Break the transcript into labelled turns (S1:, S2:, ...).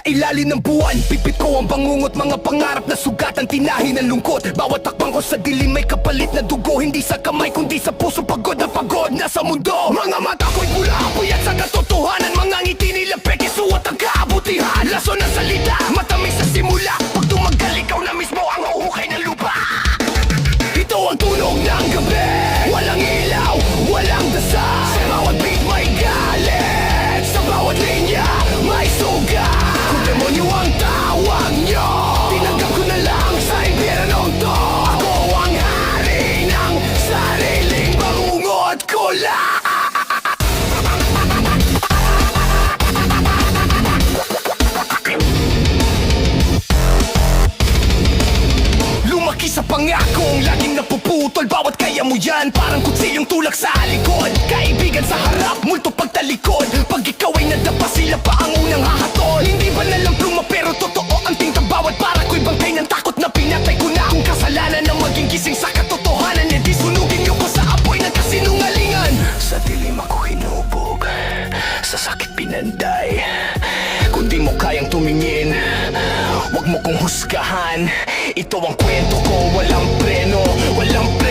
S1: ilalim ng buwan. Pipit ko ang bangungot, mga pangarap na sugatan, tinahin ng lungkot. Bawat takbang ko sa dilim may kapalit na dugo. Hindi sa kamay kundi sa puso, pagod na sa mundo. Mga mata ko'y pula, puyat sa katotohanan. Mga ngiti nila peke, suwat ang kaabutihan. Laso ng salita, matamis sa simula. Pag tumagal, ikaw na mismo ang huhukay ng lupa. Ito ang tunog ng gabi, walang ilaw, walang dasal. Sa bawat beat may galit, sa bawat linya may sugat. Kung demonyo ang tawag nyo, tinanggap ko na lang sa impyernong to. Ako ang hari ng sariling bangungot ko lang. Lumaki sa pangakong laging napuputol. Bawat kaya mo yan, parang kutsilyong tulak sa likod. Kaibigan sa harap, multo pagtalikod. Pag ikaw ay nadapa, sila pa ang unang hahatol. Hindi ba nalang pluma pero totoo ang tingkang bawat. Para ko'y bangkay ng takot na pinatay ko na. Kung kasalanan ng maging gising sa katotohanan, e di sunugin niyo ko sa apoy ng kasinungalingan. Sa dilim ako hinubog, sa sakit pinanday. Kung di mo kayang tumingin, wag mo kong husgahan. Ito ang kwento ko, walang preno, walang preno.